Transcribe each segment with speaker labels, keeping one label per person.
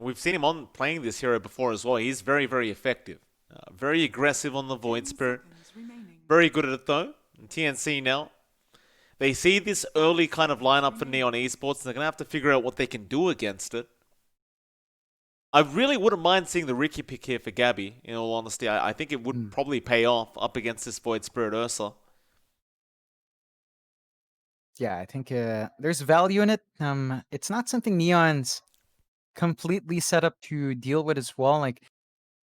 Speaker 1: We've seen him on playing this hero before as well. He's very, very effective. Very aggressive on the Void Spirit. Very good at it though. And TNC now, they see this early kind of lineup for Neon Esports, and they're going to have to figure out what they can do against it. I really wouldn't mind seeing the Ricky pick here for Gabby, in all honesty. I think it would probably pay off up against this Void Spirit Ursa.
Speaker 2: Yeah, I think there's value in it. It's not something Neon's completely set up to deal with as well. Like,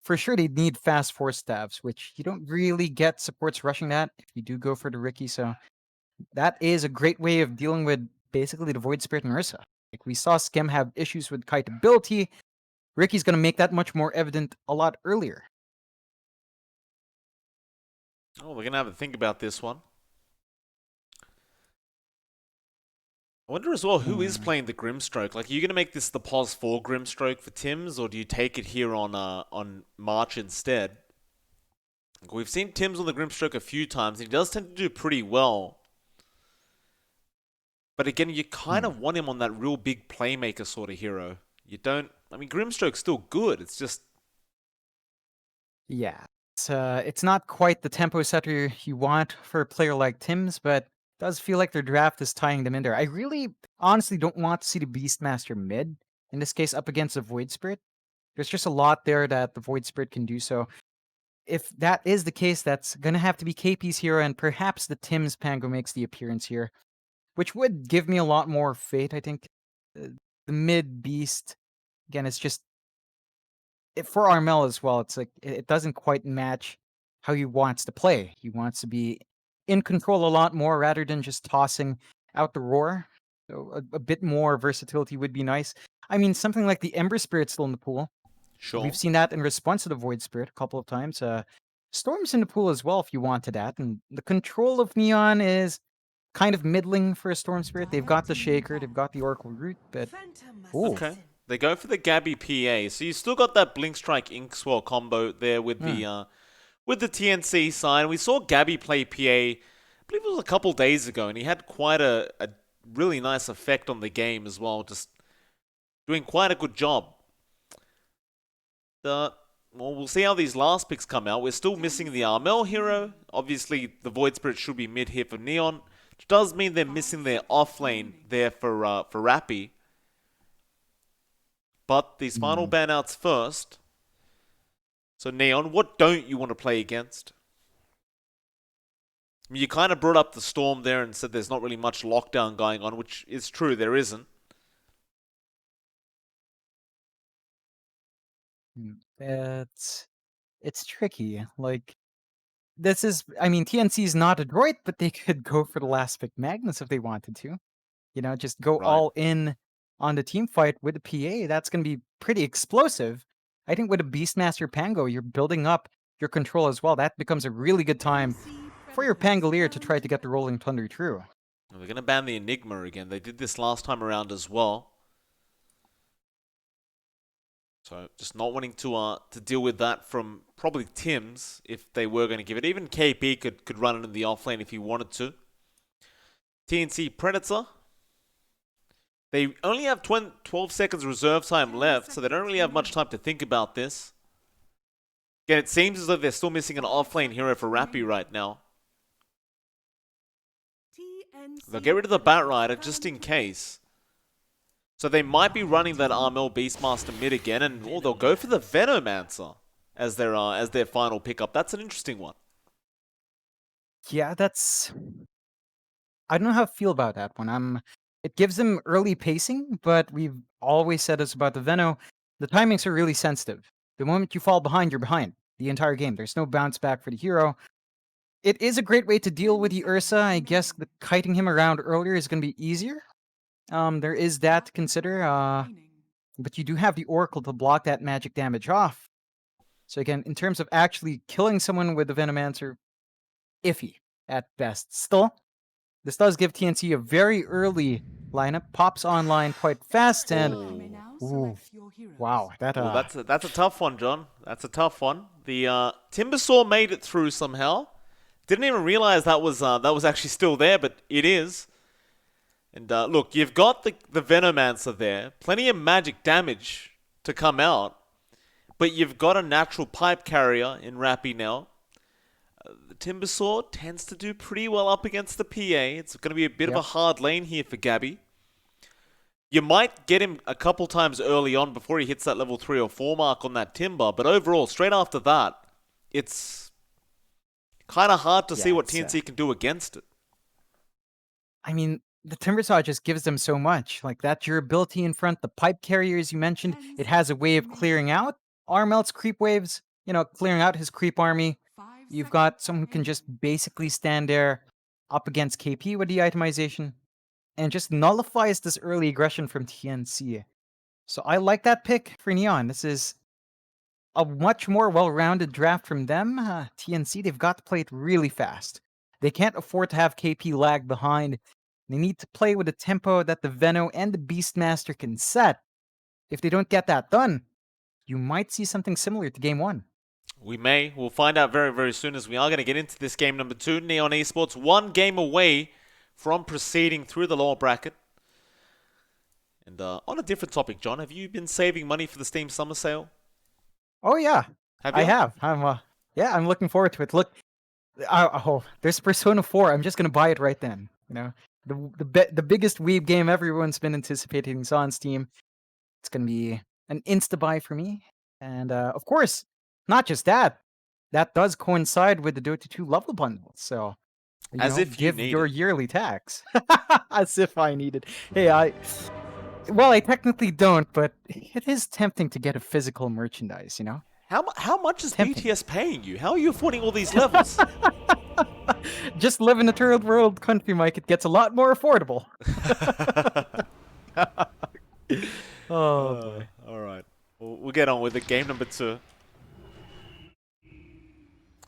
Speaker 2: for sure, they need fast force stabs, which you don't really get supports rushing that if you do go for the Ricky. So that is a great way of dealing with basically the Void Spirit and Ursa. Like, we saw Skem have issues with kite ability. Ricky's going to make that much more evident a lot earlier.
Speaker 1: Oh, we're going to have to think about this one. I wonder as well, who is playing the Grimstroke? Like, are you going to make this the pos 4 Grimstroke for Tims, or do you take it here on March instead? We've seen Tims on the Grimstroke a few times, and he does tend to do pretty well. But again, you kind of want him on that real big playmaker sort of hero. You don't... I mean, Grimstroke's still good, it's just...
Speaker 2: Yeah, it's not quite the tempo setter you want for a player like Tims, but does feel like their draft is tying them in there. I really, honestly don't want to see the Beastmaster mid, in this case, up against the Void Spirit. There's just a lot there that the Void Spirit can do, so if that is the case, that's gonna have to be KP's hero, and perhaps the Tims Pango makes the appearance here, which would give me a lot more faith, I think. The mid Beast, again, it's just for Armel as well, it's like it doesn't quite match how he wants to play. He wants to be in control a lot more rather than just tossing out the roar. So a bit more versatility would be nice. I mean, something like the Ember Spirit still in the pool.
Speaker 1: Sure.
Speaker 2: We've seen that in response to the Void Spirit a couple of times. Storm's in the pool as well if you wanted that. And the control of Neon is kind of middling for a Storm Spirit. They've got the Shaker, they've got the Oracle Root, but... Ooh.
Speaker 1: Okay. They go for the Gabby PA. So you still got that Blink Strike Inkswell combo there with the TNC side. We saw Gabby play PA, I believe it was a couple days ago, and he had quite a really nice effect on the game as well, just doing quite a good job. Well, we'll see how these last picks come out. We're still missing the Armel hero. Obviously, the Void Spirit should be mid here for Neon, which does mean they're missing their off lane there for Rappy. But these final ban outs first. So Neon, what don't you want to play against? I mean, you kind of brought up the Storm there and said there's not really much lockdown going on, which is true, there isn't.
Speaker 2: It's tricky. Like, this is, I mean, TNC is not adroit, but they could go for the last pick Magnus if they wanted to. You know, just go
Speaker 1: Right.
Speaker 2: all in on the team fight with the PA. That's going to be pretty explosive. I think with a Beastmaster Pango, you're building up your control as well. That becomes a really good time for your Pangolier to try to get the Rolling Thunder through.
Speaker 1: They're going to ban the Enigma again. They did this last time around as well. So just not wanting to deal with that from probably Tims if they were going to give it. Even KP could run it in the offlane if he wanted to. TNC Predator. They only have 12 seconds reserve time left, so they don't really have much time to think about this. Again, it seems as though they're still missing an offlane hero for Rappy right now. They'll get rid of the Bat Rider just in case. So they might be running that Armel Beastmaster mid again, and they'll go for the Venomancer as their final pickup. That's an interesting one.
Speaker 2: Yeah, I don't know how I feel about that one. It gives them early pacing, but we've always said this about the Veno. The timings are really sensitive. The moment you fall behind, you're behind the entire game. There's no bounce back for the hero. It is a great way to deal with the Ursa. I guess kiting him around earlier is going to be easier. There is that to consider. But you do have the Oracle to block that magic damage off. So again, in terms of actually killing someone with the Venomancer, iffy at best. Still, this does give TNC a very early lineup. Pops online quite fast, and ooh, wow,
Speaker 1: That's a tough one, John. That's a tough one. The Timbersaw made it through somehow. Didn't even realize that was actually still there, but it is. And look, you've got the Venomancer there. Plenty of magic damage to come out. But you've got a natural pipe carrier in Rappy now. The Timbersaw tends to do pretty well up against the PA. It's going to be a bit of a hard lane here for Gabby. You might get him a couple times early on before he hits that level 3 or 4 mark on that Timber, but overall, straight after that, it's kind of hard to see what TNC can do against it.
Speaker 2: I mean, the Timbersaw just gives them so much. Like that durability in front, the pipe carriers you mentioned, it has a way of clearing out Armelt's creep waves, clearing out his creep army. You've got someone who can just basically stand there up against KP with the itemization and just nullifies this early aggression from TNC. So I like that pick for Neon. This is a much more well-rounded draft from them. TNC, they've got to play it really fast. They can't afford to have KP lag behind. They need to play with a tempo that the Veno and the Beastmaster can set. If they don't get that done, you might see something similar to Game 1.
Speaker 1: We may. We'll find out very, very soon, as we are going to get into this game number 2. Neon Esports, one game away from proceeding through the lower bracket. And on a different topic, John, have you been saving money for the Steam Summer Sale?
Speaker 2: Oh, yeah.
Speaker 1: Have you?
Speaker 2: I have. I'm looking forward to it. Look, there's Persona 4. I'm just going to buy it right then. The biggest weeb game everyone's been anticipating is on Steam. It's going to be an insta-buy for me. And, of course, not just that. That does coincide with the Dota 2 level bundle. So,
Speaker 1: if
Speaker 2: give
Speaker 1: you need
Speaker 2: your
Speaker 1: it.
Speaker 2: yearly tax. As if I need it. Hey, I technically don't, but it is tempting to get a physical merchandise,
Speaker 1: How much is
Speaker 2: Tempting.
Speaker 1: BTS paying you? How are you affording all these levels?
Speaker 2: Just live in a third world country, Mike. It gets a lot more affordable. Oh, boy.
Speaker 1: All right. We'll get on with it. Game number 2.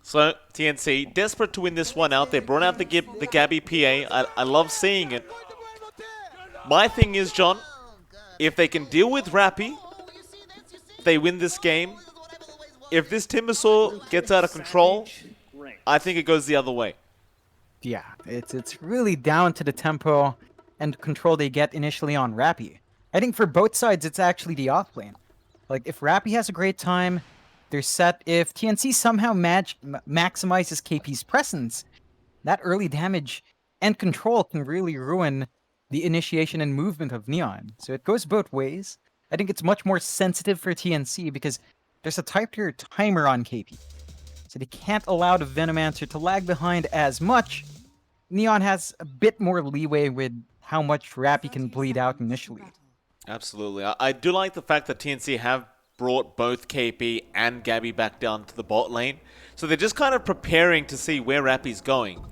Speaker 1: So, TNC, desperate to win this one out. They brought out the Gabby PA. I love seeing it. My thing is, John, if they can deal with Rappy, they win this game. If this Timbersaw gets out of control, I think it goes the other way.
Speaker 2: Yeah, it's really down to the tempo and control they get initially on Rappy. I think for both sides, it's actually the off lane. Like, if Rappy has a great time, they're set. If TNC somehow maximizes KP's presence, that early damage and control can really ruin the initiation and movement of Neon. So it goes both ways. I think it's much more sensitive for TNC because there's a tighter timer on KP. So they can't allow the Venomancer to lag behind as much. Neon has a bit more leeway with how much Rappy can bleed out initially.
Speaker 1: Absolutely. I do like the fact that TNC have brought both KP and Gabby back down to the bot lane. So they're just kind of preparing to see where Rappy's going.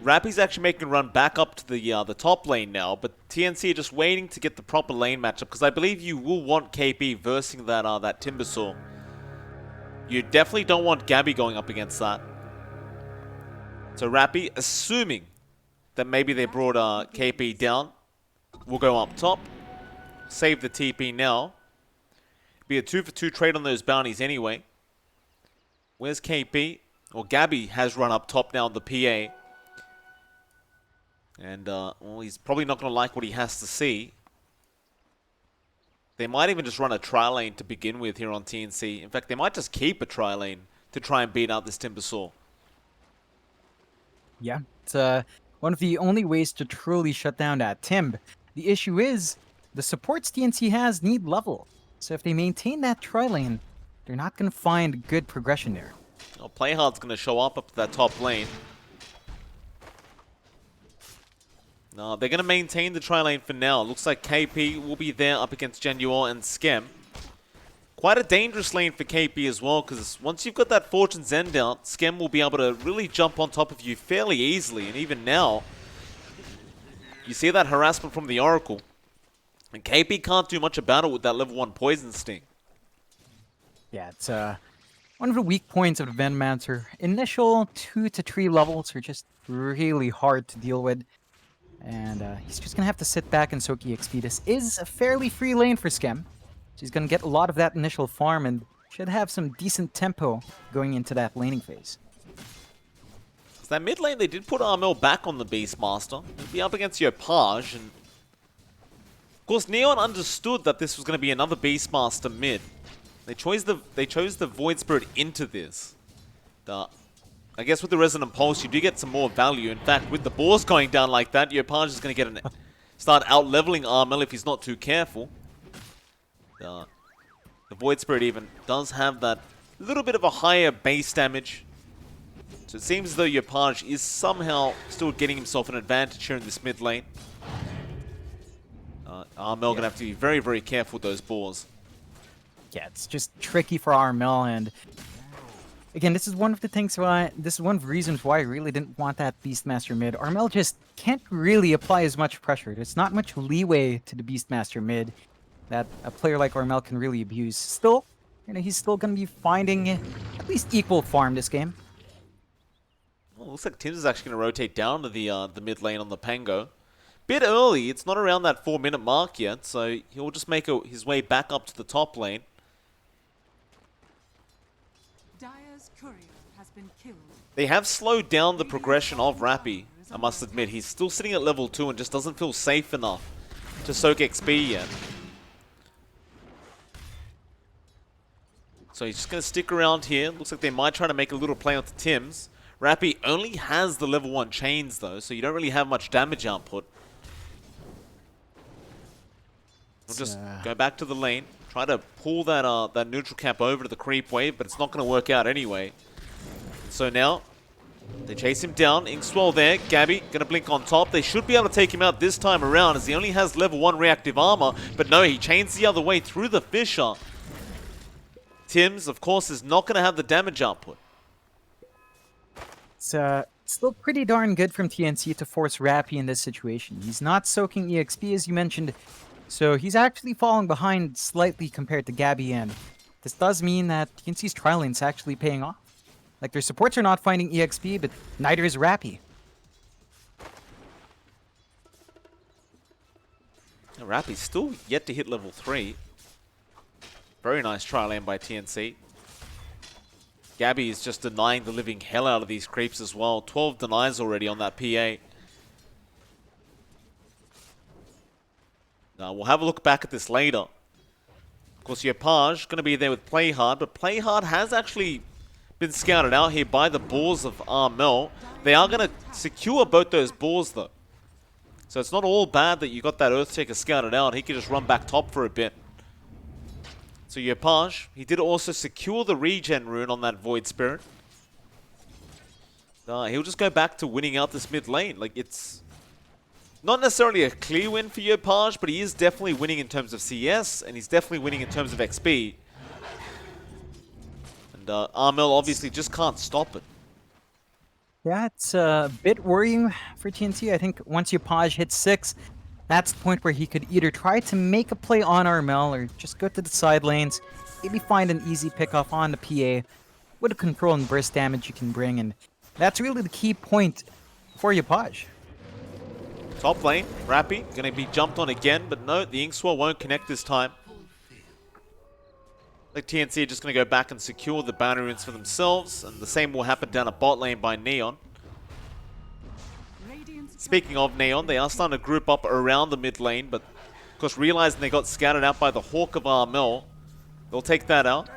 Speaker 1: Rappy's actually making a run back up to the top lane now, but TNC are just waiting to get the proper lane matchup, because I believe you will want KP versing that Timbersaw. You definitely don't want Gabby going up against that. So Rappy, assuming that maybe they brought KP down, will go up top, save the TP now. Be a 2-for-2 trade on those bounties anyway. Where's KP? Well, Gabby has run up top now on the PA. And, well, he's probably not going to like what he has to see. They might even just run a tri-lane to begin with here on TNC. In fact, they might just keep a tri-lane to try and beat out this Timbersaw.
Speaker 2: Yeah, it's one of the only ways to truly shut down that Timb. The issue is, the supports TNC has need level. So if they maintain that tri-lane, they're not going to find good progression there.
Speaker 1: Well, Playhard's going to show up to that top lane. No, they're going to maintain the tri-lane for now. Looks like KP will be there up against Genuor and Skem. Quite a dangerous lane for KP as well, because once you've got that Fortune's End out, Skem will be able to really jump on top of you fairly easily. And even now, you see that harassment from the Oracle. And KP can't do much about it with that level 1 Poison Sting.
Speaker 2: Yeah, it's one of the weak points of the Venomancer. Initial 2 to 3 levels are just really hard to deal with. And he's just going to have to sit back and soak EXP. This is a fairly free lane for Skem. So he's going to get a lot of that initial farm and should have some decent tempo going into that laning phase.
Speaker 1: So that mid lane, they did put Armel back on the Beastmaster. He'll be up against Yopaj, and Of course, Neon understood that this was going to be another Beastmaster mid. They chose the Void Spirit into this. I guess with the Resonant Pulse, you do get some more value. In fact, with the boars going down like that, your opponent is going to start out-leveling Armel if he's not too careful. The Void Spirit even does have that little bit of a higher base damage. So it seems as though your Page is somehow still getting himself an advantage here in this mid lane. Armel going to have to be very, very careful with those boars.
Speaker 2: Yeah, it's just tricky for Armel, and again, this is one of the reasons why I really didn't want that Beastmaster mid. Armel just can't really apply as much pressure. There's not much leeway to the Beastmaster mid that a player like Armel can really abuse. Still, he's still going to be finding at least equal farm this game.
Speaker 1: Well, looks like Tim's is actually going to rotate down to the mid lane on the Pango. Bit early, it's not around that 4-minute mark yet, so he'll just make his way back up to the top lane.
Speaker 3: Dire's courier has been killed.
Speaker 1: They have slowed down the progression of Rappy, I must admit. He's still sitting at level 2 and just doesn't feel safe enough to soak XP yet. So he's just going to stick around here. Looks like they might try to make a little play onto Tim's. Rappy only has the level 1 chains though, so you don't really have much damage output. We'll just go back to the lane, try to pull that neutral cap over to the creep wave, but it's not going to work out anyway. So now, they chase him down. Inkswell there, Gabby going to blink on top. They should be able to take him out this time around as he only has level 1 reactive armor, but no, he chains the other way through the fissure. Tim's, of course, is not going to have the damage output.
Speaker 2: It's still pretty darn good from TNC to force Rappy in this situation. He's not soaking EXP, as you mentioned, so he's actually falling behind slightly compared to Gabby, and this does mean that TNC's trial lane's actually paying off. Like, their supports are not finding EXP, but neither is Rappy.
Speaker 1: Rappy's still yet to hit level 3. Very nice trial lane by TNC. Gabby is just denying the living hell out of these creeps as well. 12 denies already on that PA. Now, we'll have a look back at this later. Of course, your Page going to be there with Play Hard, but Play Hard has actually been scouted out here by the boars of Armel. They are going to secure both those boars, though. So it's not all bad that you got that Earthshaker scouted out. He could just run back top for a bit. So your Page, he did also secure the regen rune on that Void Spirit. He'll just go back to winning out this mid lane. Like, it's not necessarily a clear win for your Page, but he is definitely winning in terms of CS, and he's definitely winning in terms of XP. And Armel obviously just can't stop it.
Speaker 2: Yeah, it's a bit worrying for TNC. I think once your Page hits 6, that's the point where he could either try to make a play on Armel or just go to the side lanes, maybe find an easy pickoff on the PA with the control and burst damage you can bring, and that's really the key point for your Page.
Speaker 1: Top lane, Rappy, going to be jumped on again, but no, the Inkswell won't connect this time. Like TNC are just going to go back and secure the bounty runes for themselves, and the same will happen down a bot lane by Neon. Speaking of Neon, they are starting to group up around the mid lane, but of course realizing they got scouted out by the Hawk of Armel, they'll take that out.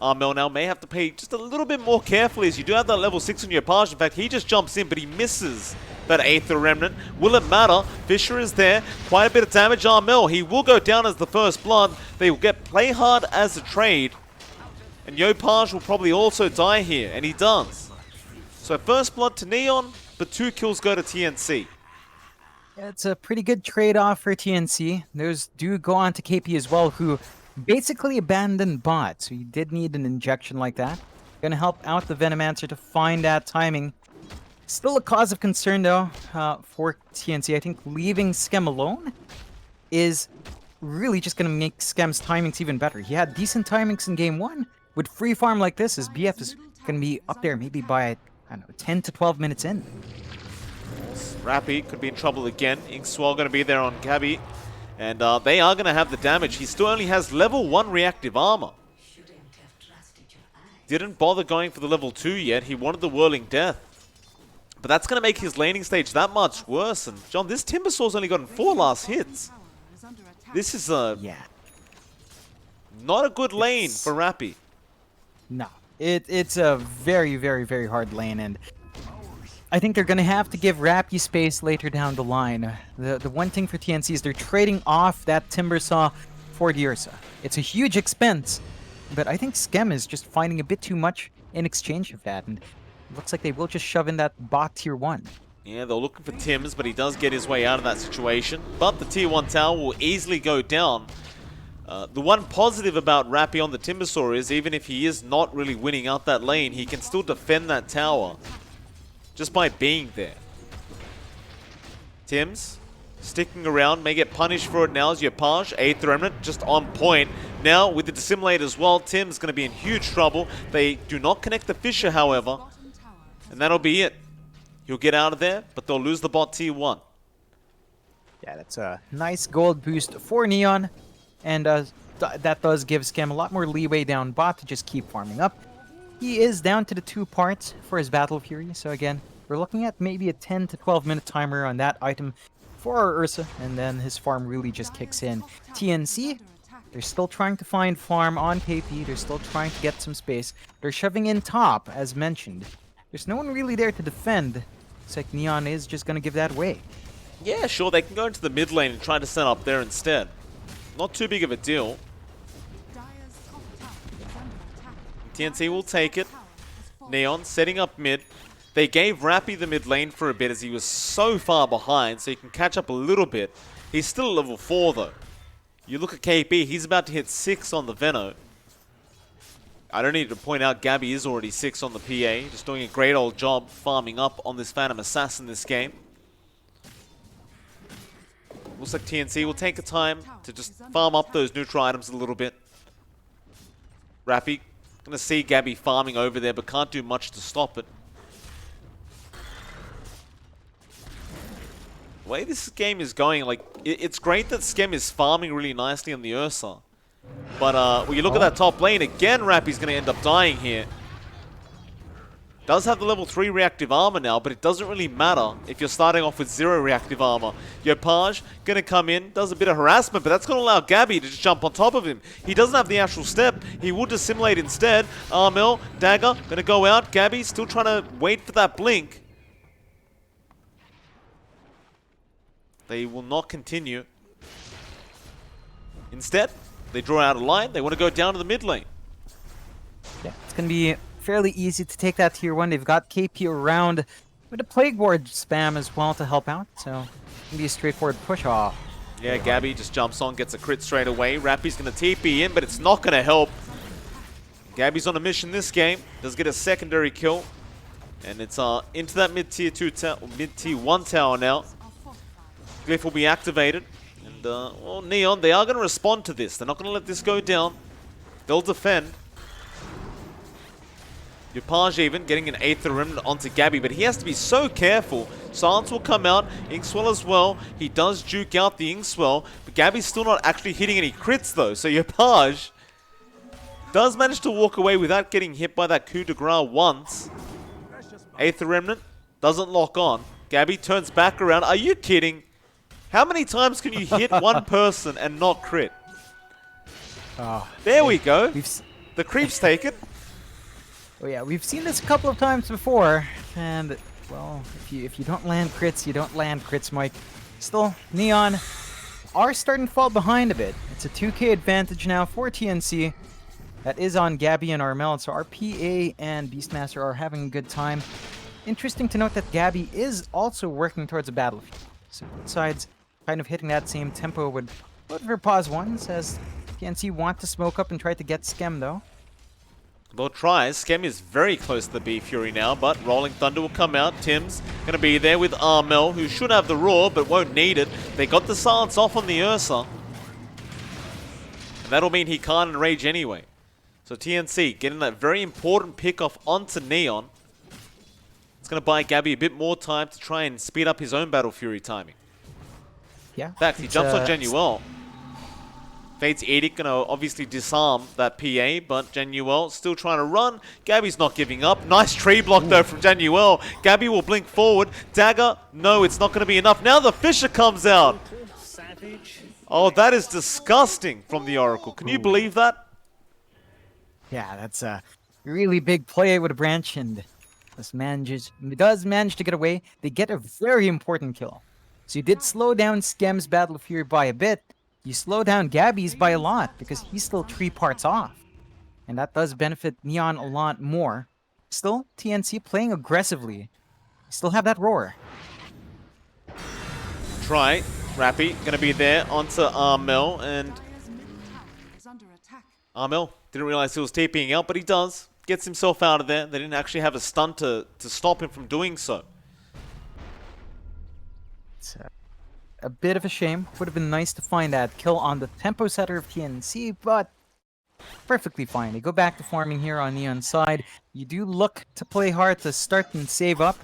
Speaker 1: Armel now may have to pay just a little bit more carefully as you do have that level 6 on your Page. In fact, he just jumps in, but he misses that Aether Remnant. Will it matter? Fisher is there. Quite a bit of damage. Armel, he will go down as the first blood. They will get Play Hard as a trade. And Yopage will probably also die here, and he does. So first blood to Neon, but 2 kills go to TNC.
Speaker 2: Yeah, it's a pretty good trade-off for TNC. Those do go on to KP as well, who basically abandoned bot, so you did need an injection like that. Gonna help out the Venomancer to find that timing. Still a cause of concern though for TNC. I think leaving Skem alone is really just gonna make Skem's timings even better. He had decent timings in game 1. With free farm like this, his BF is gonna be up there maybe by, I don't know, 10 to 12 minutes in.
Speaker 1: Rappy could be in trouble again. Inkswell going to be there on Gabby. And they are going to have the damage. He still only has level 1 reactive armor. Didn't bother going for the level 2 yet. He wanted the Whirling Death. But that's going to make his laning stage that much worse. And John, this Timbersaw's only gotten 4 last hits. This is
Speaker 2: Yeah.
Speaker 1: not a good lane for Rappy.
Speaker 2: No. It's a very, very, very hard lane, and I think they're going to have to give Rappy space later down the line. The one thing for TNC is they're trading off that Timbersaw for the Ursa. It's a huge expense, but I think Skem is just finding a bit too much in exchange of that, and it looks like they will just shove in that bot tier 1.
Speaker 1: Yeah, they're looking for Tims, but he does get his way out of that situation. But the tier 1 tower will easily go down. The one positive about Rappy on the Timbersaw is even if he is not really winning out that lane, he can still defend that tower just by being there. Tims sticking around, may get punished for it now as Yopaj. 8th Remnant just on point. Now with the Dissimulate as well, Tim's going to be in huge trouble. They do not connect the Fissure, however, and that'll be it. He'll get out of there, but they'll lose the bot tier 1.
Speaker 2: Yeah, that's a nice gold boost for Neon, and that does give Skem a lot more leeway down bot to just keep farming up. He is down to the 2 parts for his Battle Fury, so again, we're looking at maybe a 10 to 12 minute timer on that item for our Ursa, and then his farm really just kicks in. TNC, they're still trying to find farm on KP, they're still trying to get some space. They're shoving in top, as mentioned. There's no one really there to defend. It's like Neon is just going to give that away.
Speaker 1: Yeah, sure, they can go into the mid lane and try to set up there instead. Not too big of a deal. TNC will take it. Neon setting up mid. They gave Rappy the mid lane for a bit as he was so far behind, so he can catch up a little bit. He's still level 4 though. You look at KP, he's about to hit 6 on the Veno. I don't need to point out Gabby is already 6 on the PA, just doing a great old job farming up on this Phantom Assassin this game. Looks like TNC will take the time to just farm up those neutral items a little bit. Rappy gonna see Gabby farming over there, but can't do much to stop it. The way this game is going, like, it's great that Skem is farming really nicely on the Ursa. But when you look at that top lane, again Rappy's going to end up dying here. Does have the level 3 reactive armor now, but it doesn't really matter if you're starting off with 0 reactive armor. Yopaj going to come in, does a bit of harassment, but that's going to allow Gabby to just jump on top of him. He doesn't have the actual step. He will dissimulate instead. Armel, dagger, going to go out. Gabby still trying to wait for that blink. They will not continue. Instead, they draw out a line. They want to go down to the mid lane.
Speaker 2: Yeah, it's going to be fairly easy to take that tier 1. They've got KP around with a Plague Ward spam as well to help out, so it's going to be a straightforward push off.
Speaker 1: Yeah, Gabby just jumps on, gets a crit straight away. Rappy's going to TP in, but it's not going to help. Gabby's on a mission this game. Does get a secondary kill. And it's into that mid-tier 1 tower now. Glyph will be activated. And, well, Neon, they are going to respond to this. They're not going to let this go down. They'll defend. Yopaj even getting an 8th Remnant onto Gabby, but he has to be so careful. Silence will come out, Inkswell as well. He does juke out the Inkswell, but Gabby's still not actually hitting any crits though. So Yopaj does manage to walk away without getting hit by that coup de grace once. 8th Remnant doesn't lock on. Gabby turns back around. Are you kidding? How many times can you hit one person and not crit? There we go. The creeps take it.
Speaker 2: Oh yeah, we've seen this a couple of times before, and well, if you don't land crits, you don't land crits, Mike. Still, Neon are starting to fall behind a bit. It's a 2k advantage now for TNC. That is on Gabby and Armel, so our PA and Beastmaster are having a good time. Interesting to note that Gabby is also working towards a battlefield. So both sides kind of hitting that same tempo with both of her pause ones, as TNC want to smoke up and try to get Skem though.
Speaker 1: They'll try. Skem is very close to the B Fury now, but Rolling Thunder will come out. Tim's going to be there with Armel, who should have the Roar, but won't need it. They got the silence off on the Ursa. And that'll mean he can't enrage anyway. So TNC getting that very important pick off onto Neon. It's going to buy Gabby a bit more time to try and speed up his own Battle Fury timing.
Speaker 2: Yeah.
Speaker 1: In fact, he jumps on Genuel. Fate's Edict going to obviously disarm that PA, but Genuel still trying to run. Gabby's not giving up. Nice tree block though from Genuel. Gabby will blink forward. Dagger, no, it's not going to be enough. Now the Fissure comes out. Oh, that is disgusting from the Oracle. Can you believe that?
Speaker 2: Yeah, that's a really big play with a branch, and does manage to get away. They get a very important kill. So you did slow down Skem's Battle Fury by a bit. You slow down Gabby's by a lot, because he's still 3 parts off. And that does benefit Neon a lot more. Still, TNC playing aggressively. You still have that roar.
Speaker 1: Try. Rappy gonna be there onto Armel, and
Speaker 3: Dire's middle tower is under attack.
Speaker 1: Armel didn't realize he was TPing out, but he does. Gets himself out of there. They didn't actually have a stun to stop him from doing so.
Speaker 2: It's a bit of a shame. Would have been nice to find that kill on the tempo setter of TNC, but perfectly fine. They go back to farming here on Neon's side. You do look to play hard to start and save up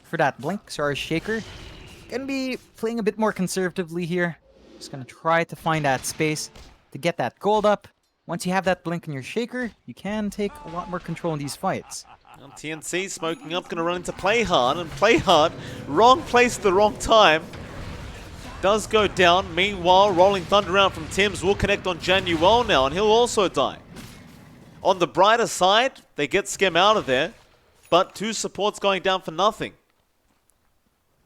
Speaker 2: for that blink. Sorry, Shaker. Gonna be playing a bit more conservatively here. Just gonna try to find that space to get that gold up. Once you have that blink in your Shaker, you can take a lot more control in these fights.
Speaker 1: Well, TNC smoking up, gonna run into Play Hard, and Play Hard, wrong place at the wrong time. Does go down. Meanwhile, Rolling Thunder out from Tim's will connect on Januel now, and he'll also die. On the brighter side, they get Skem out of there, but 2 supports going down for nothing.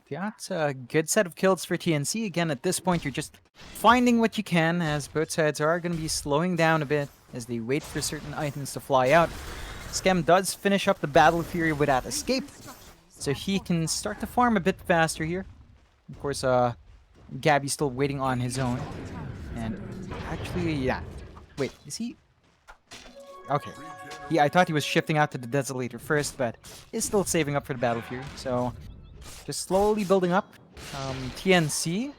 Speaker 2: Yeah, it's a good set of kills for TNC. Again, at this point, you're just finding what you can, as both sides are going to be slowing down a bit as they wait for certain items to fly out. Skem does finish up the Battle Fury with that escape, so he can start to farm a bit faster here. Of course, Gabby's still waiting on his own. And actually, yeah. Wait, is he? Okay. Yeah, I thought he was shifting out to the Desolator first, but is still saving up for the Battle Fury. So, just slowly building up. TNC,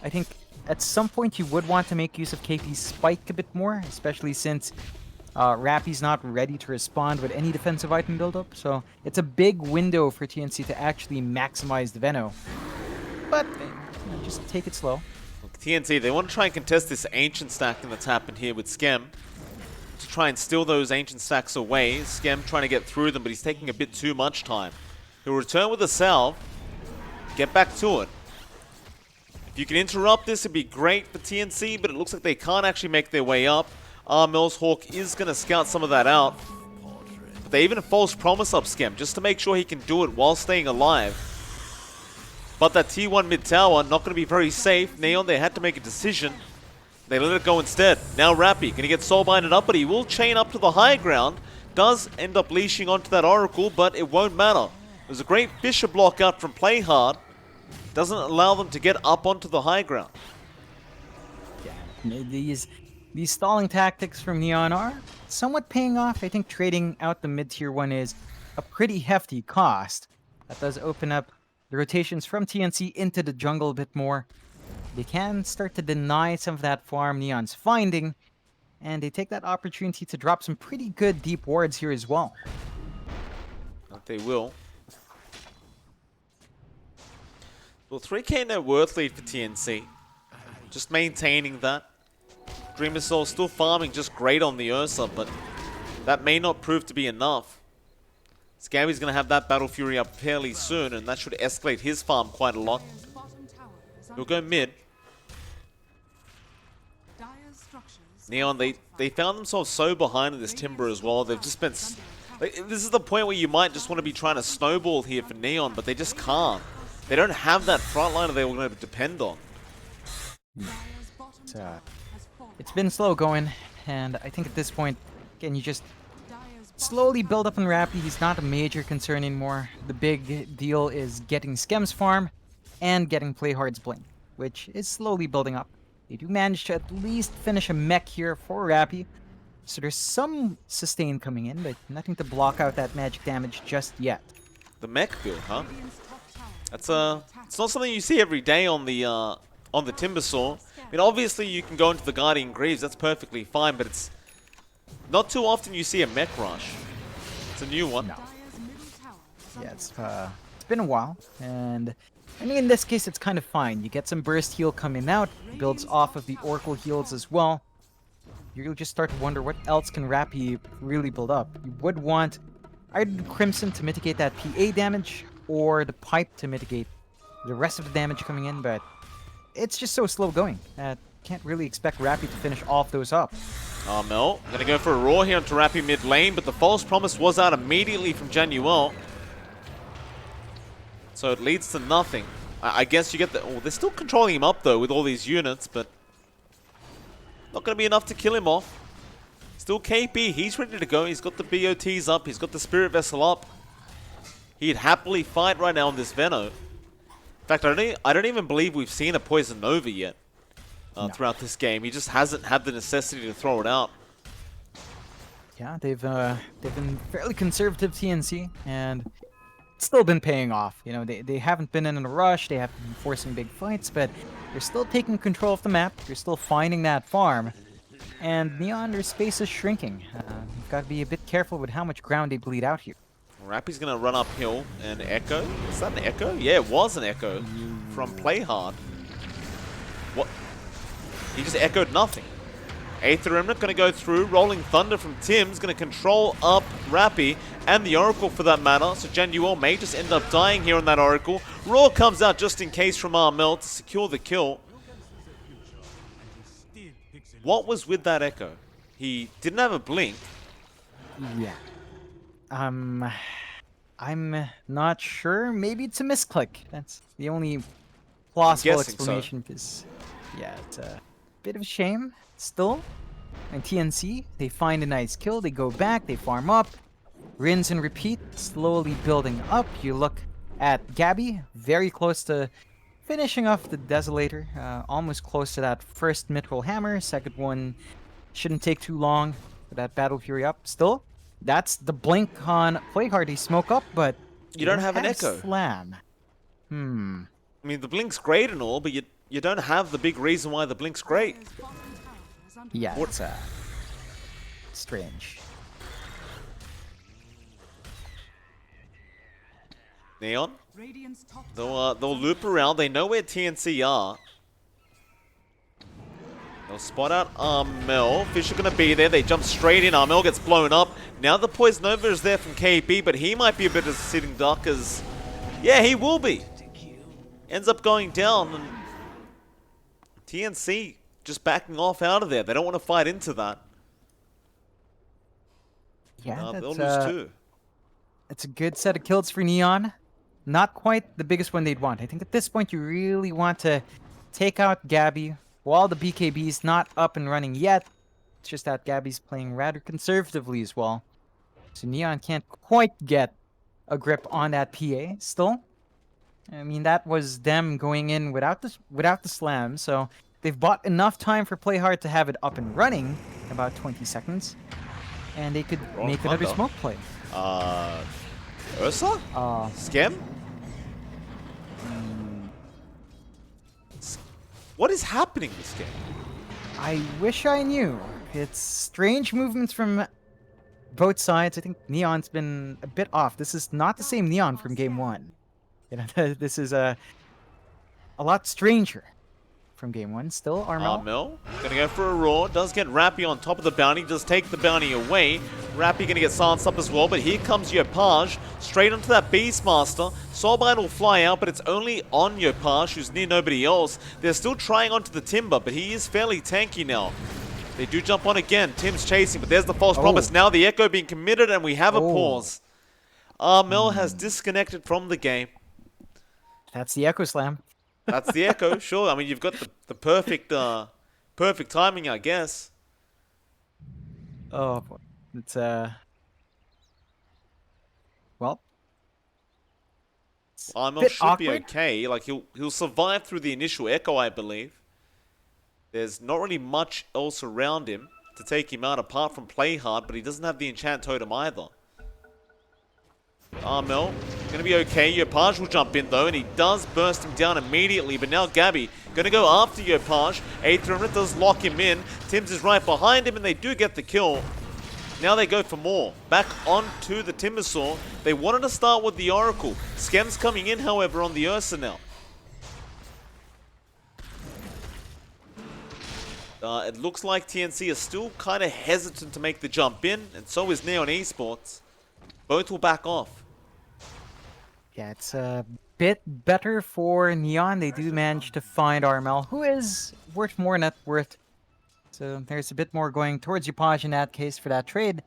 Speaker 2: I think at some point you would want to make use of KP's Spike a bit more, especially since Rappy's not ready to respond with any defensive item buildup. So, it's a big window for TNC to actually maximize the Veno. But just take it slow.
Speaker 1: Look, TNC, they want to try and contest this ancient stacking that's happened here with Skem. To try and steal those ancient stacks away. Skem trying to get through them, but he's taking a bit too much time. He'll return with a salve. Get back to it. If you can interrupt this, it'd be great for TNC, but it looks like they can't actually make their way up. Armel's Hawk is going to scout some of that out. But they even false promise up Skem, just to make sure he can do it while staying alive. But that T1 mid tower, not going to be very safe. Neon, they had to make a decision. They let it go instead. Now Rappy, going to get soul-binded up, but he will chain up to the high ground. Does end up leashing onto that Oracle, but it won't matter. There's a great Fisher block out from Play Hard. Doesn't allow them to get up onto the high ground.
Speaker 2: Yeah, these stalling tactics from Neon are somewhat paying off. I think trading out the mid-tier one is a pretty hefty cost. That does open up the rotations from TNC into the jungle a bit more. They can start to deny some of that farm Neon's finding, and they take that opportunity to drop some pretty good deep wards here as well.
Speaker 1: But they will. Well, 3k net worth lead for TNC. Just maintaining that. Dreamer Soul still farming just great on the Ursa, but that may not prove to be enough. Scabby's going to have that Battle Fury up fairly soon, and that should escalate his farm quite a lot. He'll go mid. Neon, they found themselves so behind in this Timber as well. They've just been... This is the point where you might just want to be trying to snowball here for Neon, but they just can't. They don't have that frontliner they were going to depend on.
Speaker 2: It's been slow going, and I think at this point, again, you just slowly build up on Rappy. He's not a major concern anymore. The big deal is getting Skem's farm and getting Playhard's blink, which is slowly building up. They do manage to at least finish a mech here for Rappy. So there's some sustain coming in, but nothing to block out that magic damage just yet.
Speaker 1: The mech build, huh? That's it's not something you see every day on the Timbersaw. I mean, obviously you can go into the Guardian Greaves, that's perfectly fine, but it's not too often you see a mech rush. It's a new one.
Speaker 2: No. Yeah, it's been a while, and I mean, in this case, it's kind of fine. You get some burst heal coming out, builds off of the Oracle heals as well. You'll just start to wonder what else can Rappy really build up. You would want either Crimson to mitigate that PA damage, or the Pipe to mitigate the rest of the damage coming in, but it's just so slow going that can't really expect Rappy to finish all of those up.
Speaker 1: Mel gonna go for a roar here onto Rappy mid lane, but the false promise was out immediately from Januel. So it leads to nothing. I guess you get the... Oh, they're still controlling him up though with all these units, but not gonna be enough to kill him off. Still KP, he's ready to go. He's got the BOTs up, he's got the Spirit Vessel up. He'd happily fight right now on this Veno. In fact, I don't even believe we've seen a Poison Nova yet throughout this game. He just hasn't had the necessity to throw it out.
Speaker 2: Yeah, they've been fairly conservative TNC, and it's still been paying off. You know, they haven't been in a rush, they haven't been forcing big fights, but they're still taking control of the map, they're still finding that farm, and Neon, their space is shrinking. You've got to be a bit careful with how much ground they bleed out here.
Speaker 1: Rappy's gonna run uphill and Echo. Is that an Echo? Yeah, it was an Echo from Play Hard. What? He just echoed nothing. Aether Remnant gonna go through. Rolling Thunder from Tim's gonna control up Rappy and the Oracle for that matter. So Januel may just end up dying here on that Oracle. Roar comes out just in case from Armel to secure the kill. What was with that Echo? He didn't have a blink.
Speaker 2: Yeah. I'm not sure. Maybe it's a misclick. That's the only plausible explanation. Because, yeah, it's a bit of a shame still. And TNC, they find a nice kill. They go back. They farm up. Rinse and repeat. Slowly building up. You look at Gabby, very close to finishing off the Desolator. Almost close to that first Mithril Hammer. Second one shouldn't take too long for that Battle Fury up. Still, that's the blink on Play Hard. He smoke up, but
Speaker 1: you don't have an Echo.
Speaker 2: Slam.
Speaker 1: I mean, the blink's great and all, but you don't have the big reason why the blink's great.
Speaker 2: Yeah, it's strange.
Speaker 1: Neon, they'll loop around. They know where TNC are. They'll spot out Armel. Fish are going to be there. They jump straight in. Armel gets blown up. Now the Poison Nova is there from KB, but he might be a bit of a sitting duck as... Yeah, he will be. Ends up going down, and TNC just backing off out of there. They don't want to fight into that.
Speaker 2: Yeah,
Speaker 1: they'll lose too.
Speaker 2: It's a good set of kills for Neon. Not quite the biggest one they'd want. I think at this point you really want to take out Gabby while the BKB's not up and running yet. It's just that Gabby's playing rather conservatively as well. So Neon can't quite get a grip on that PA still. I mean, that was them going in without the slam, so they've bought enough time for Play Hard to have it up and running in about 20 seconds. And they could make another smoke play.
Speaker 1: Ursa? Scam? What is happening this game?
Speaker 2: I wish I knew. It's strange movements from both sides. I think Neon's been a bit off. This is not the same Neon from game 1. You know, this is a lot stranger from game 1. Still,
Speaker 1: Armel gonna go for a roar. Does get Rappy on top of the bounty. Does take the bounty away. Rappy gonna get silenced up as well. But here comes Yopaj straight onto that Beastmaster. Soulbind will fly out, but it's only on Yopaj, who's near nobody else. They're still trying onto the Timber, but he is fairly tanky now. They do jump on again. Tim's chasing, but there's the false promise. Now the Echo being committed, and we have a pause. Armel has disconnected from the game.
Speaker 2: That's the Echo Slam.
Speaker 1: That's the Echo, sure. I mean, you've got the perfect perfect timing, I guess.
Speaker 2: Oh, boy. It's well,
Speaker 1: Armel should be okay. Like he'll survive through the initial Echo, I believe. There's not really much else around him to take him out apart from Play Hard, but he doesn't have the Enchant Totem either. Armel gonna be okay. Yopaj will jump in though, and he does burst him down immediately. But now Gabby gonna go after Yopaj. Aether Remnant does lock him in. Tim's is right behind him, and they do get the kill. Now they go for more. Back onto the Timbersaw. They wanted to start with the Oracle. Skem's coming in, however, on the Ursa now. It looks like TNC is still kind of hesitant to make the jump in, and so is Neon Esports. Both will back off.
Speaker 2: Yeah, it's a bit better for Neon. They do manage to find Armel, who is worth more net worth. So there's a bit more going towards Yupaj in that case for that trade.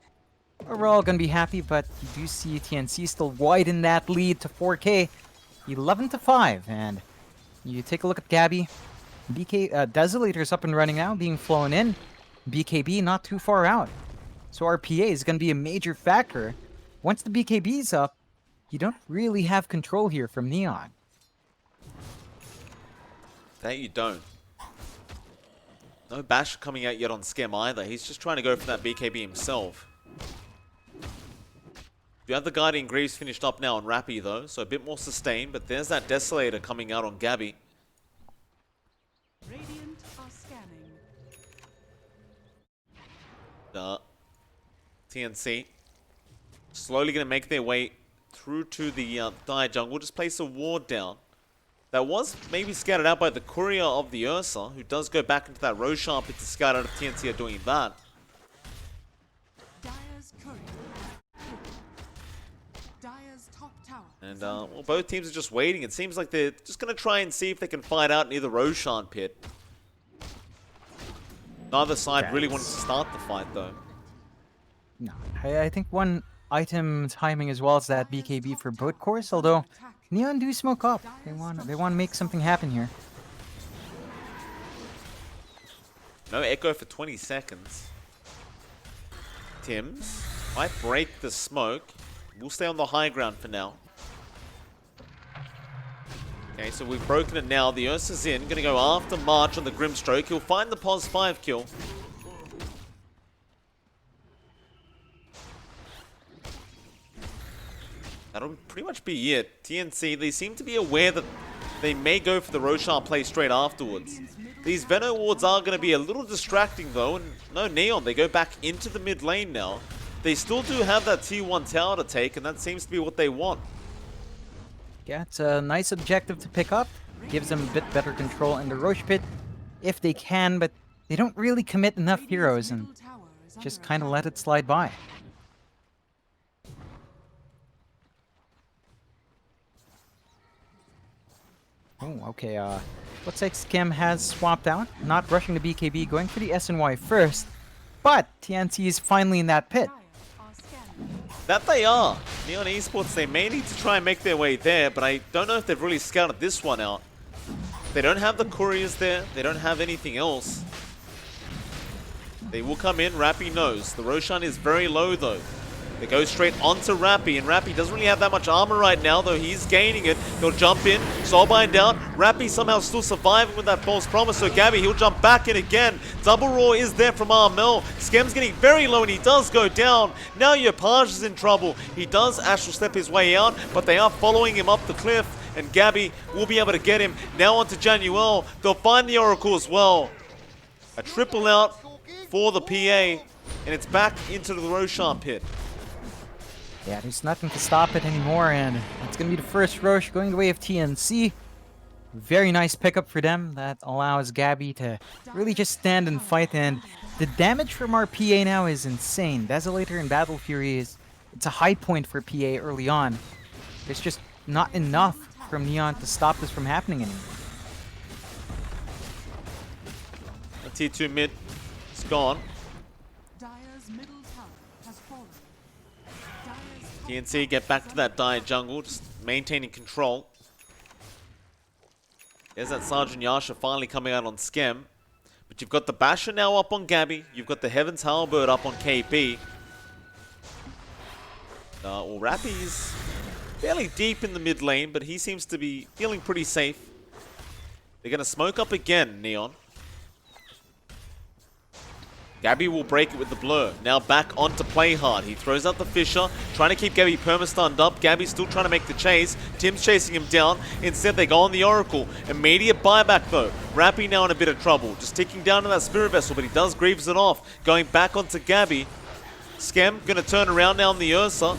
Speaker 2: Overall, gonna be happy, but you do see TNC still widen that lead to 4K, 11-5, and you take a look at Gabby. Desolator's up and running now, being flown in. BKB not too far out, so our PA is gonna be a major factor. Once the BKB's up, you don't really have control here from Neon.
Speaker 1: That you don't. No bash coming out yet on Skem either. He's just trying to go for that BKB himself. You have the Guardian Greaves finished up now on Rappy though, so a bit more sustained, but there's that Desolator coming out on Gabby.
Speaker 3: Radiant are scanning.
Speaker 1: TNC slowly going to make their way through to the Dire Jungle. Just place a ward down. That was maybe scouted out by the Courier of the Ursa, who does go back into that Roshan pit to scout out if TNC are doing that.
Speaker 3: Dire's courier. Dire's top tower.
Speaker 1: And well, both teams are just waiting. It seems like they're just going to try and see if they can fight out near the Roshan pit. Neither side really wanted to start the fight though.
Speaker 2: No, I think one item timing as well as that BKB for boat course, although Neon do smoke up. They want to make something happen here.
Speaker 1: No echo for 20 seconds. Tims might break the smoke. We'll stay on the high ground for now. Okay, so we've broken it now. The Ursa's in. Gonna go after March on the Grimstroke. He'll find the pos 5 kill. That'll pretty much be it. TNC, they seem to be aware that they may go for the Roshan play straight afterwards. These Veno wards are going to be a little distracting though, and no Neon, they go back into the mid lane now. They still do have that T1 tower to take, and that seems to be what they want.
Speaker 2: Yeah, it's a nice objective to pick up. Gives them a bit better control in the Roche pit, if they can, but they don't really commit enough heroes and just kind of let it slide by. Oh, okay, looks like Skem has swapped out, not rushing the BKB, going for the SNY first, but TNC is finally in that pit.
Speaker 3: Dire are scanning.
Speaker 1: That they are. Neon Esports, they may need to try and make their way there, but I don't know if they've really scouted this one out. They don't have the couriers there. They don't have anything else. They will come in. Rappy knows. The Roshan is very low though. They go straight onto Rappy, and Rappy doesn't really have that much armor right now, though he's gaining it. He'll jump in, Soulbind down. Rappy somehow still surviving with that false promise, so Gabby, he'll jump back in again. Double Roar is there from Armel. Skem's getting very low, and he does go down. Now Yopaj is in trouble. He does astral step his way out, but they are following him up the cliff, and Gabby will be able to get him. Now onto Januel. They'll find the Oracle as well. A triple out for the PA, and it's back into the Roshan pit.
Speaker 2: Yeah, there's nothing to stop it anymore, and it's going to be the first Roche going the way of TNC. Very nice pickup for them. That allows Gabby to really just stand and fight, and the damage from our PA now is insane. Desolator and Battle Fury it's a high point for PA early on. There's just not enough from Neon to stop this from happening anymore.
Speaker 1: The T2 mid is gone.
Speaker 3: Dire's middle tower has fallen.
Speaker 1: TNC get back to that Dire jungle, just maintaining control. There's that Sergeant Yasha finally coming out on Skem. But you've got the Basher now up on Gabby. You've got the Heaven's Halberd up on KP. Well, Rappy's fairly deep in the mid lane, but he seems to be feeling pretty safe. They're going to smoke up again, Neon. Gabby will break it with the blur. Now back on to play hard. He throws out the Fisher, trying to keep Gabby perma-stunned up. Gabby's still trying to make the chase. Tim's chasing him down. Instead, they go on the Oracle. Immediate buyback, though. Rappy now in a bit of trouble. Just ticking down to that Spirit Vessel, but he does Greaves it off. Going back onto Gabby. Skem going to turn around now on the Ursa.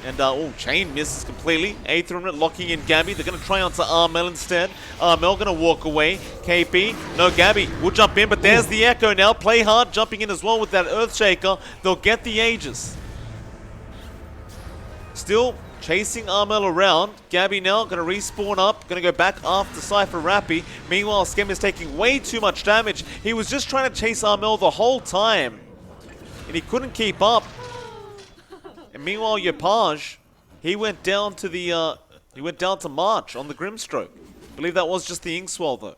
Speaker 1: And, Chain misses completely. Aether locking in Gabby. They're going to try onto Armel instead. Armel going to walk away. KP, no Gabby. Will jump in, but there's the Echo now. Play hard, jumping in as well with that Earthshaker. They'll get the Aegis. Still chasing Armel around. Gabby now going to respawn up, going to go back after Cypher Rappy. Meanwhile, Skem is taking way too much damage. He was just trying to chase Armel the whole time, and he couldn't keep up. And meanwhile, Yopaj, he went down to March on the Grimstroke. I believe that was just the Inkswell though.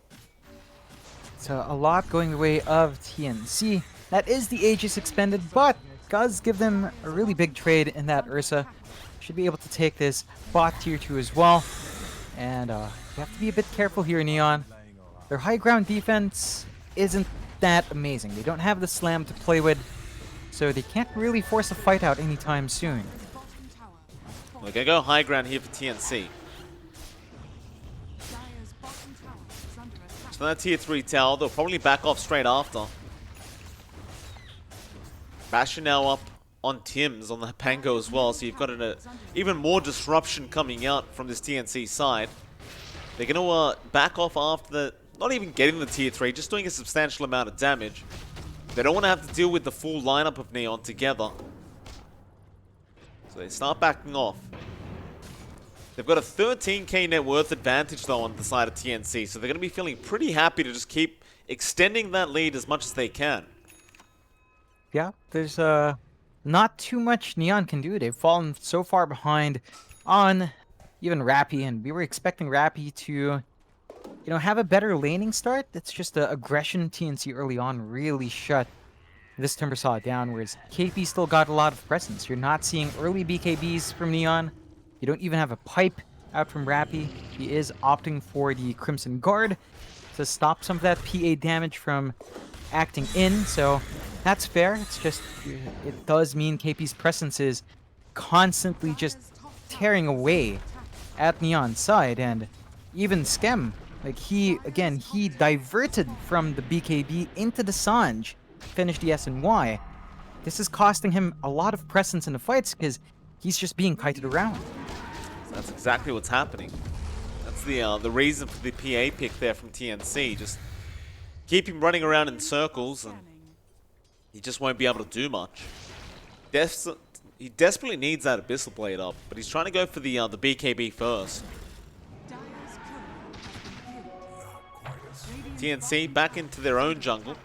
Speaker 2: So a lot going the way of TNC. That is the Aegis expended, but does give them a really big trade in that Ursa. Should be able to take this bot tier 2 as well. And you have to be a bit careful here, Neon. Their high ground defense isn't that amazing. They don't have the slam to play with, so they can't really force a fight out anytime soon.
Speaker 1: We're going to go high ground here for TNC. So that tier 3 tower, they'll probably back off straight after. Basher now up on Tim's on the Pango as well, so you've got even more disruption coming out from this TNC side. They're going to back off after not even getting the tier 3, just doing a substantial amount of damage. They don't want to have to deal with the full lineup of Neon together. So they start backing off. They've got a 13k net worth advantage though on the side of TNC, so they're going to be feeling pretty happy to just keep extending that lead as much as they can.
Speaker 2: Yeah, there's not too much Neon can do. They've fallen so far behind on even Rappy, and we were expecting Rappy to, have a better laning start. That's just the aggression TNC early on really shut this Timbersaw down, whereas KP still got a lot of presence. You're not seeing early BKBs from Neon. You don't even have a pipe out from Rappy. He is opting for the Crimson Guard to stop some of that PA damage from acting in, so that's fair. It's just, it does mean KP's presence is constantly just tearing away at Neon's side, and even Skem, like he diverted from the BKB into the Sanj, finished the SNY. This is costing him a lot of presence in the fights because he's just being kited around.
Speaker 1: So that's exactly what's happening. That's the reason for the PA pick there from TNC. Just keep him running around in circles and he just won't be able to do much. He desperately needs that Abyssal Blade up, but he's trying to go for the BKB first. TNC back into their own jungle.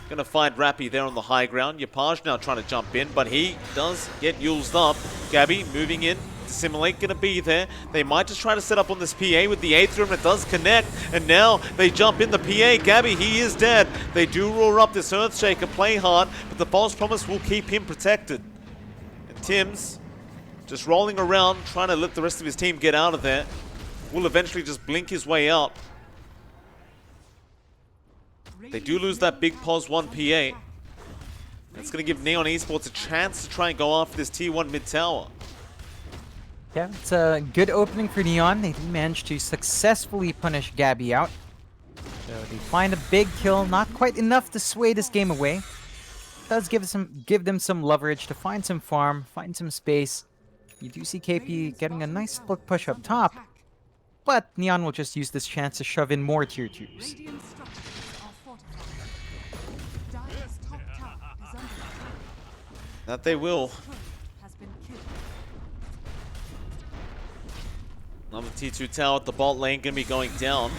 Speaker 1: Gonna find Rappy there on the high ground. Yopaj now trying to jump in, but he does get used up. Gabby moving in. Simulate gonna be there. They might just try to set up on this PA with the Aetherium. It does connect, and now they jump in the PA. Gabby, he is dead. They do roar up this Earthshaker, play hard, but the false promise will keep him protected. And Tim's just rolling around, trying to let the rest of his team get out of there. Will eventually just blink his way out. They do lose that big POS 1 PA. That's going to give Neon Esports a chance to try and go after this T1 mid tower.
Speaker 2: Yeah, it's a good opening for Neon. They do manage to successfully punish Gabby out. So they find a big kill, not quite enough to sway this game away. Does give them some leverage to find some farm, find some space. You do see KP getting a nice split push up top, but Neon will just use this chance to shove in more tier 2s.
Speaker 1: That they will. Another T2 tower at the bot lane gonna be going down.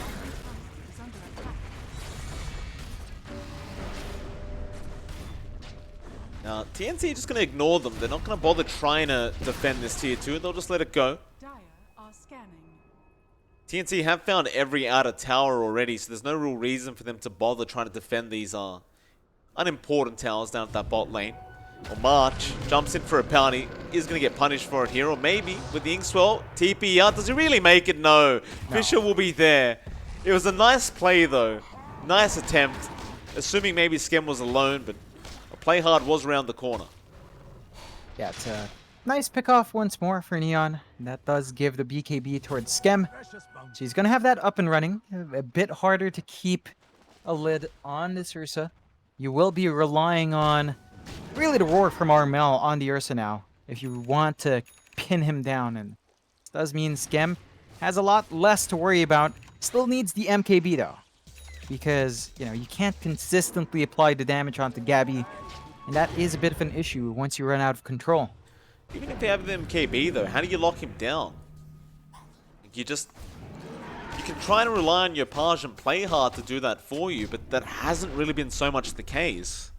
Speaker 1: Now, TNC just gonna ignore them. They're not gonna bother trying to defend this tier 2. They'll just let it go. TNC have found every outer tower already, so there's no real reason for them to bother trying to defend these unimportant towers down at that bot lane. Or March jumps in for a bounty, is going to get punished for it here, or maybe with the Inkswell, TP out. Does he really make it? No. Fisher will be there. It was a nice play though. Nice attempt. Assuming maybe Skem was alone, but a play hard was around the corner.
Speaker 2: Yeah, it's a nice pick off once more for Neon. That does give the BKB towards Skem. So he's going to have that up and running. A bit harder to keep a lid on this Ursa. You will be relying on really the roar from Armel on the Ursa now if you want to pin him down, and this does mean Skem has a lot less to worry about. Still needs the MKB though, because you can't consistently apply the damage onto Gabby, and that is a bit of an issue once you run out of control.
Speaker 1: Even if you have the MKB though, how do you lock him down? You can try to rely on your Page and play hard to do that for you, but that hasn't really been so much the case.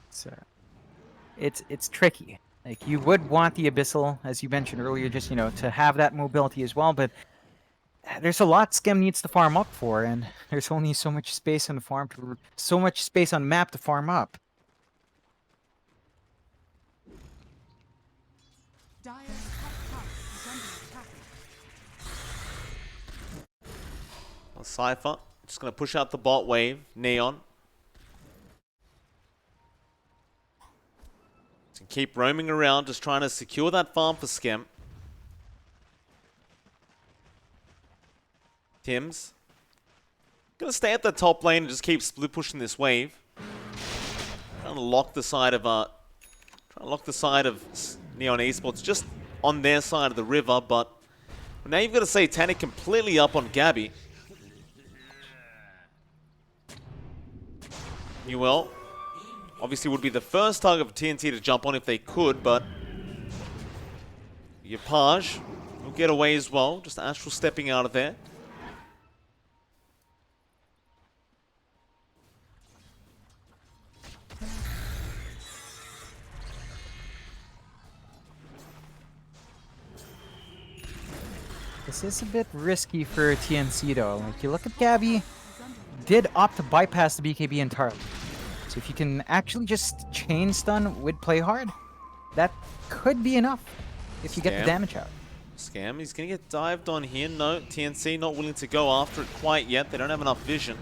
Speaker 2: So it's tricky. Like, you would want the Abyssal, as you mentioned earlier, just, you know, to have that mobility as well, but there's a lot Skem needs to farm up for, and there's only so much space on the farm so much space on map to farm up.
Speaker 3: Dire's top tower is under attack.
Speaker 1: Cypher just gonna push out the bot wave. Neon. So keep roaming around, just trying to secure that farm for Skem. Tims gonna stay at the top lane and just keep split pushing this wave. Trying to lock the side of Neon Esports just on their side of the river, but now you've got to say Satanic completely up on Gabby. Newell obviously would be the first target for TNC to jump on if they could, but your Page will get away as well. Just Astral stepping out of there.
Speaker 2: This is a bit risky for TNC though. Like, you look at Gabby, did opt to bypass the BKB entirely. So if you can actually just chain stun with play hard, that could be enough if you get the damage out.
Speaker 1: Scam, he's gonna get dived on here. No, TNC not willing to go after it quite yet. They don't have enough vision.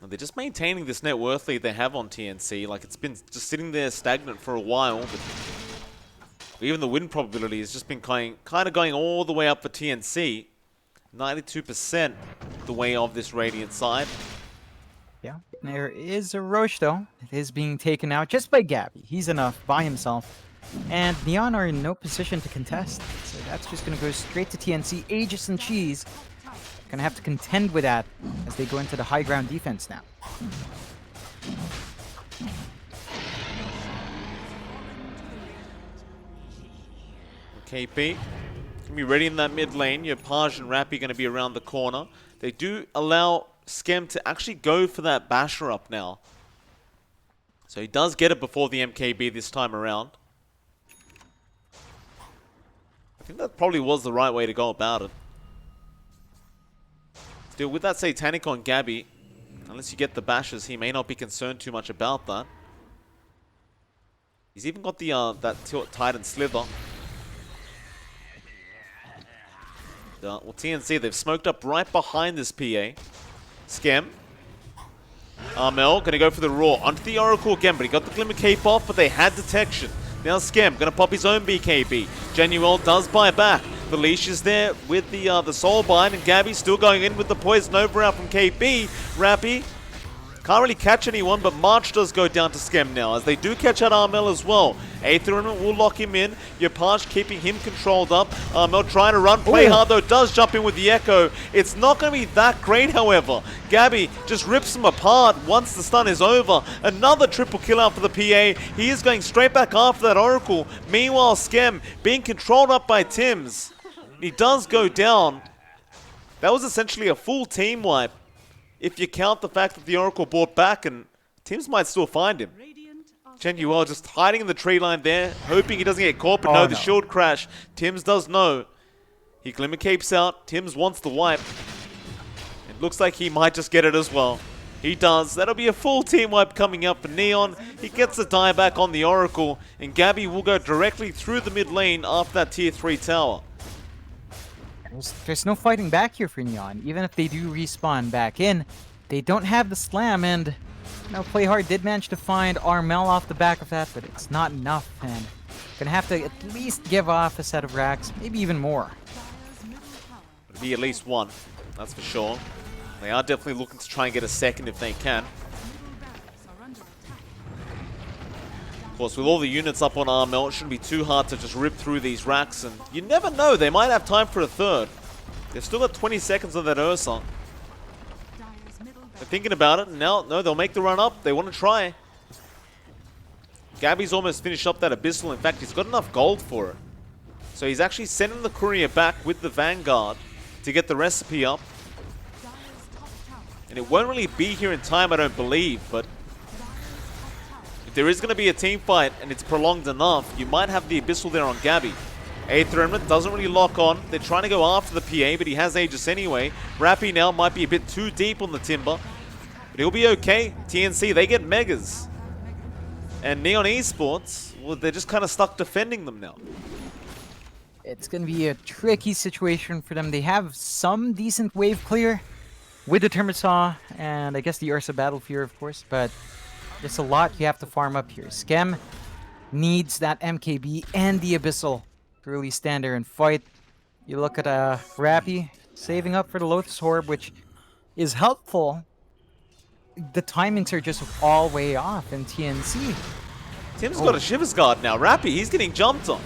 Speaker 1: They're just maintaining this net worth lead they have on TNC. Like, it's been just sitting there stagnant for a while. But even the win probability has just been kind of going all the way up for TNC. 92% the way of this Radiant side.
Speaker 2: Yeah, there is a Roche though. It is being taken out just by Gabby. He's enough by himself. And Neon are in no position to contest. So that's just going to go straight to TNC. Aegis and Cheese gonna have to contend with that as they go into the high ground defense now.
Speaker 1: KP gonna be ready in that mid lane. Your Page and Rappy gonna be around the corner. They do allow Skem to actually go for that basher up now. So he does get it before the MKB this time around. I think that probably was the right way to go about it. Still, with that Satanic on Gabby, unless you get the bashes, he may not be concerned too much about that. He's even got the that Titan Slither. Well, TNC, they've smoked up right behind this PA. Skem. Armel gonna go for the Roar onto the Oracle again, but he got the Glimmer Cape off, but they had detection. Now Skem gonna pop his own BKB. Genuel does buy back. The leash is there with the Soulbind, and Gabby still going in with the Poison Over out from KP. Rappy can't really catch anyone, but March does go down to Skem now, as they do catch out Armel as well. Aether will lock him in. Your Page keeping him controlled up. Armel trying to run, play hard though, does jump in with the Echo. It's not going to be that great, however. Gabby just rips him apart once the stun is over. Another triple kill out for the PA. He is going straight back after that Oracle. Meanwhile, Skem being controlled up by Tims. He does go down. That was essentially a full team wipe, if you count the fact that the Oracle brought back, and Tims might still find him. Genuel just hiding in the tree line there, hoping he doesn't get caught, but no, the shield crash. Tims does know. He Glimmer Capes out. Tims wants the wipe. It looks like he might just get it as well. He does. That'll be a full team wipe coming up for Neon. He gets the die back on the Oracle, and Gabby will go directly through the mid lane after that tier 3 tower.
Speaker 2: There's no fighting back here for Neon. Even if they do respawn back in, they don't have the slam, and you know, Play Hard did manage to find Armel off the back of that, but it's not enough, and gonna have to at least give off a set of racks, maybe even more.
Speaker 1: It'll be at least one, that's for sure. They are definitely looking to try and get a second if they can. course, with all the units up on RML, it shouldn't be too hard to just rip through these racks. And you never know, they might have time for a third. They've still got 20 seconds on that Ursa. They're thinking about it, and now, no, they'll make the run up. They want to try. Gabby's almost finished up that Abyssal. In fact, he's got enough gold for it. So he's actually sending the courier back with the Vanguard to get the recipe up. And it won't really be here in time, I don't believe, but if there is going to be a team fight and it's prolonged enough, you might have the Abyssal there on Gabby. 8th Remnant doesn't really lock on. They're trying to go after the PA, but he has Aegis anyway. Rappy now might be a bit too deep on the Timber, but he'll be okay. TNC, they get Megas. And Neon Esports, well, they're just kind of stuck defending them now.
Speaker 2: It's going to be a tricky situation for them. They have some decent wave clear with the Termisaw and I guess the Ursa Battle Fear, of course, but there's a lot you have to farm up here. Skem needs that MKB and the Abyssal to really stand there and fight. You look at Rappy saving up for the Lotus Orb, which is helpful. The timings are just all way off in TNC.
Speaker 1: Tim's got a Shivers Guard now. Rappy, he's getting jumped on.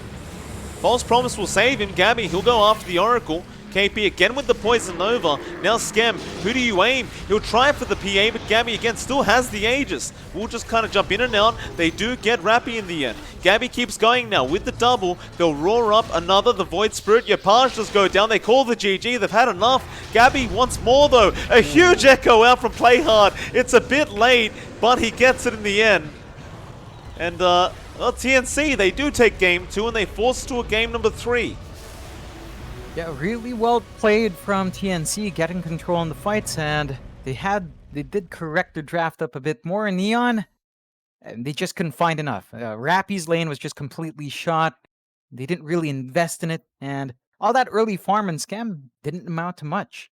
Speaker 1: False Promise will save him. Gabby, he'll go after the Oracle. KP again with the Poison Nova. Now Skem, who do you aim? He'll try for the PA, but Gabby again still has the Aegis. We'll just kind of jump in and out. They do get Rappy in the end. Gabby keeps going now with the double. They'll roar up another, the Void Spirit. Yopaj does go down. They call the GG. They've had enough. Gabby wants more though. A huge echo out from Playhard. It's a bit late, but he gets it in the end. And well, TNC, they do take game 2 and they force to a game number 3.
Speaker 2: Yeah, really well played from TNC, getting control in the fights, and they did correct their draft up a bit more in Neon, and they just couldn't find enough. Rappy's lane was just completely shot. They didn't really invest in it, and all that early farm and Scam didn't amount to much.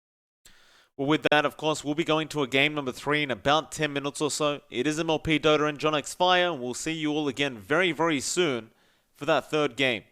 Speaker 1: Well, with that, of course, we'll be going to a game number 3 in about 10 minutes or so. It is MLP Dota and JohnXFire, and we'll see you all again very, very soon for that third game.